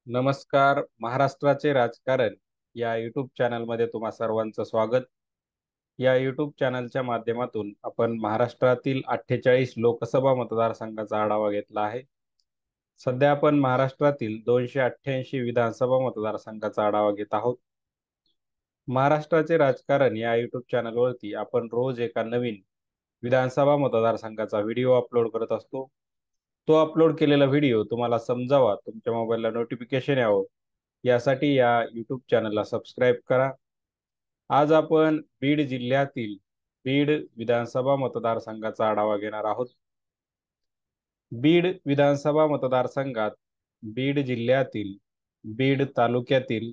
नमस्कार. महाराष्ट्राचे राजकारण या यूट्यूब चॅनलमध्ये तुम्हा सर्वांचं स्वागत. या यूट्यूब चॅनलच्या माध्यमातून आपण महाराष्ट्रातील 48 लोकसभा मतदारसंघाचा आढावा घेतला आहे. सध्या आपण महाराष्ट्रातील 288 विधानसभा मतदारसंघाचा आढावा घेत आहोत. महाराष्ट्राचे राजकारण या यूट्यूब चॅनलवरती आपण रोज एका नवीन विधानसभा मतदारसंघाचा व्हिडिओ अपलोड करत असतो. तो अपलोड केलेला व्हिडिओ तुम्हाला समजावा, तुमच्या मोबाईलला नोटिफिकेशन यावं, यासाठी या यूट्यूब चॅनलला सबस्क्राईब करा. आज आपण बीड जिल्ह्यातील बीड विधानसभा मतदारसंघाचा आढावा घेणार आहोत. बीड विधानसभा मतदारसंघात बीड जिल्ह्यातील बीड तालुक्यातील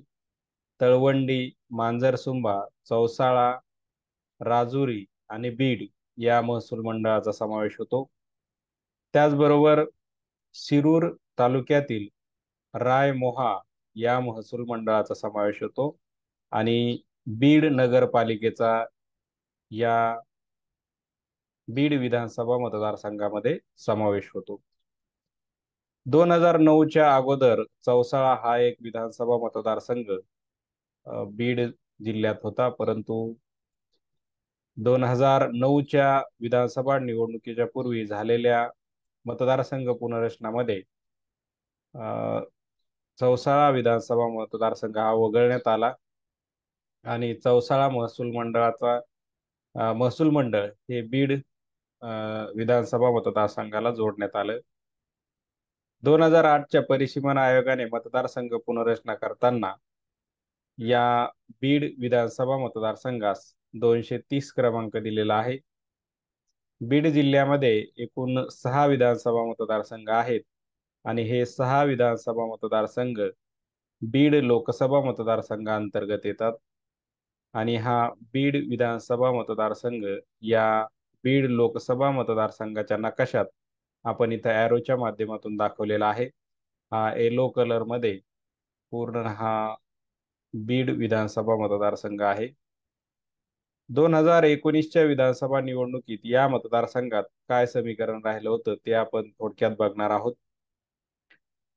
तळवंडी, मांजरसुंबा, चौसाळा, राजुरी आणि बीड या महसूल मंडळाचा समावेश होतो. त्याचबरोबर शिरूर तालुक्यातील रायमोहा या महसूल मंडळाचा समावेश होतो आणि बीड नगरपालिकेचा या बीड विधानसभा मतदारसंघामध्ये समावेश होतो. 2009च्या अगोदर चौसाळा हा एक विधानसभा मतदारसंघ बीड जिल्ह्यात होता, परंतु 2009च्या विधानसभा निवडणुकीच्या पूर्वी झालेल्या मतदारसंघ पुनर्रचनामध्ये चौसाळा विधानसभा मतदारसंघ हा वगळण्यात आला आणि चौसाळा महसूल मंडळ हे बीड विधानसभा मतदारसंघाला जोडण्यात आलं. 2008च्या परिसीमन आयोगाने मतदारसंघ पुनर्रचना करताना या बीड विधानसभा मतदारसंघास 230 क्रमांक दिलेला आहे. बीड जिल्ह्यामध्ये एकूण 6 विधानसभा मतदारसंघ आहेत आणि हे 6 विधानसभा मतदारसंघ बीड लोकसभा मतदारसंघाअंतर्गत येतात आणि हा बीड विधानसभा मतदारसंघ या बीड लोकसभा मतदारसंघाच्या नकाशात आपण इथं ॲरोच्या माध्यमातून दाखवलेला आहे. हा येलो कलर मध्ये पूर्ण हा बीड विधानसभा मतदारसंघ आहे. 2019च्या विधानसभा निवडणुकीत या मतदारसंघात काय समीकरण राहिलं होतं ते आपण थोडक्यात बघणार आहोत.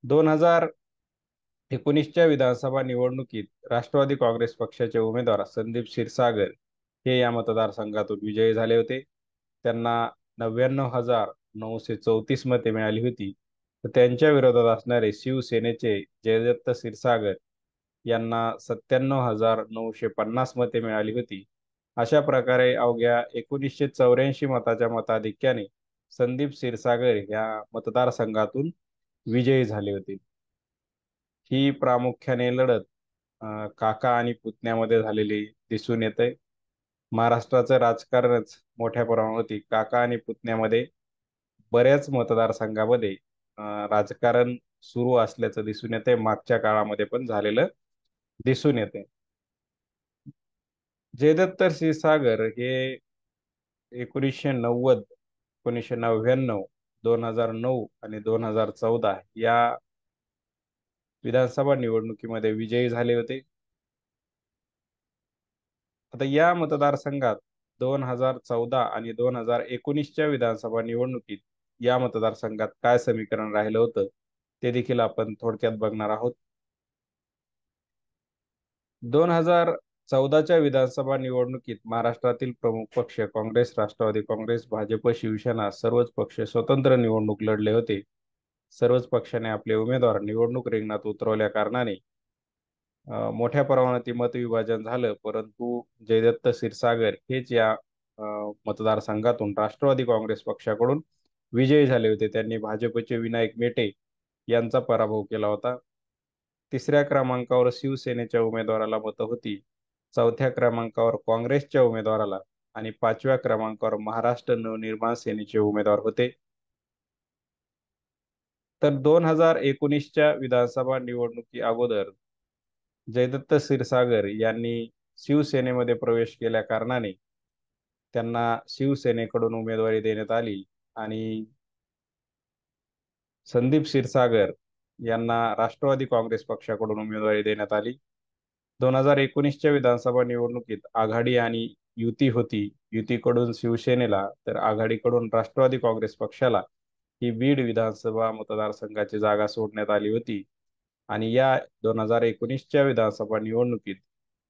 2019च्या विधानसभा निवडणुकीत राष्ट्रवादी काँग्रेस पक्षाचे उमेदवार संदीप क्षीरसागर हे या मतदारसंघातून विजयी झाले होते. त्यांना 99,934 मते मिळाली होती. तर त्यांच्या विरोधात असणारे शिवसेनेचे जयदत्त क्षीरसागर यांना 97,950 मते मिळाली होती. अशा प्रकारे अवघ्या 1984 मताच्या मताधिक्याने संदीप क्षीरसागर या मतदारसंघातून विजयी झाले होते. ही प्रामुख्याने लढत काका आणि पुतण्यामध्ये झालेली दिसून येते. महाराष्ट्राचं राजकारणच मोठ्या प्रमाणावरती काका आणि पुतण्यामध्ये बऱ्याच मतदारसंघामध्ये राजकारण सुरू असल्याचं दिसून येते. मागच्या काळामध्ये पण झालेलं दिसून येते. जयदत्त क्षीरसागर हे 1990, 1999, 2009 आणि 2014 या विधानसभा निवडणुकीमध्ये विजयी झाले होते. आता या मतदारसंघात 2014 आणि 2019च्या विधानसभा निवडणुकीत या मतदारसंघात काय समीकरण राहिलं होतं ते देखील आपण थोडक्यात बघणार आहोत. 2014च्या विधानसभा निवडणुकीत महाराष्ट्रातील प्रमुख पक्ष काँग्रेस, राष्ट्रवादी काँग्रेस, भाजप, शिवसेना सर्वच पक्ष स्वतंत्र निवडणूक लढले होते. सर्वच पक्षाने आपले उमेदवार निवडणूक रिंगणात उतरवल्या कारणाने मोठ्या प्रमाणात मतविभाजन झालं, परंतु जयदत्त क्षीरसागर हेच या मतदारसंघातून राष्ट्रवादी काँग्रेस पक्षाकडून विजयी झाले होते. त्यांनी भाजपचे विनायक मेटे यांचा पराभव केला होता. तिसऱ्या क्रमांकावर शिवसेनेच्या उमेदवाराला मतं होती, चौथ्या क्रमांकावर काँग्रेसच्या उमेदवाराला आणि 5व्या क्रमांकावर महाराष्ट्र नवनिर्माण सेनेचे उमेदवार होते. तर 2019च्या विधानसभा निवडणुकी अगोदर जयदत्त क्षीरसागर यांनी शिवसेनेमध्ये प्रवेश केल्या कारणाने त्यांना शिवसेनेकडून उमेदवारी देण्यात आली आणि संदीप क्षीरसागर यांना राष्ट्रवादी काँग्रेस पक्षाकडून उमेदवारी देण्यात आली. 2019च्या विधानसभा निवडणुकीत आघाडी आणि युती होती. युतीकडून शिवसेनेला तर आघाडीकडून राष्ट्रवादी काँग्रेस पक्षाला ही बीड विधानसभा मतदारसंघाची जागा सोडण्यात आली होती आणि या 2019च्या विधानसभा निवडणुकीत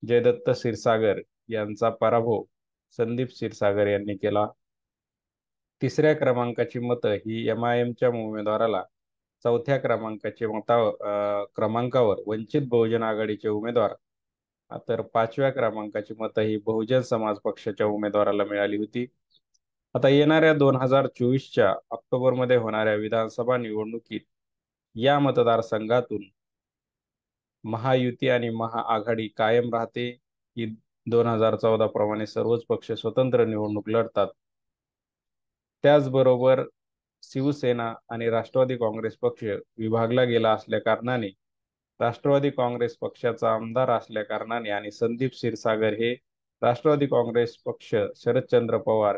जयदत्त क्षीरसागर यांचा पराभव संदीप क्षीरसागर यांनी केला. तिसऱ्या क्रमांकाची मतं ही MIMच्या उमेदवाराला, चौथ्या क्रमांकावर वंचित बहुजन आघाडीचे उमेदवार, तर पाचव्या क्रमांकाची मतं ही बहुजन समाज पक्षाच्या उमेदवाराला मिळाली होती. आता येणाऱ्या 2024च्या ऑक्टोबरमध्ये होणाऱ्या विधानसभा निवडणुकीत या मतदारसंघातून महायुती आणि महाआघाडी कायम राहते की 2014 प्रमाणे सर्वच पक्ष स्वतंत्र निवडणूक लढतात. त्याचबरोबर शिवसेना आणि राष्ट्रवादी काँग्रेस पक्ष विभागला गेला असल्या कारणाने, राष्ट्रवादी काँग्रेस पक्षाचा आमदार असल्या कारणाने आणि संदीप क्षीरसागर हे राष्ट्रवादी काँग्रेस पक्ष शरदचंद्र पवार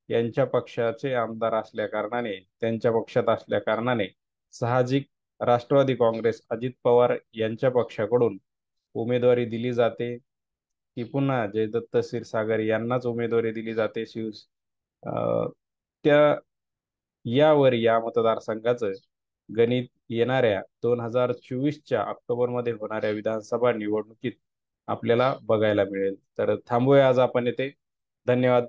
यांच्या पक्षाचे आमदार असल्या कारणाने, त्यांच्या पक्षात असल्या कारणाने साहजिक राष्ट्रवादी काँग्रेस अजित पवार यांच्या पक्षाकडून उमेदवारी दिली जाते की पुन्हा जयदत्त क्षीरसागर यांनाच उमेदवारी दिली जाते. अ, त्या यावर या मतदारसंघाचं गणित येणाऱ्या 2024च्या ऑक्टोबरमध्ये होणाऱ्या विधानसभा निवडणुकीत आपल्याला बघायला मिळेल. तर थांबूया आज आपण येथे. धन्यवाद.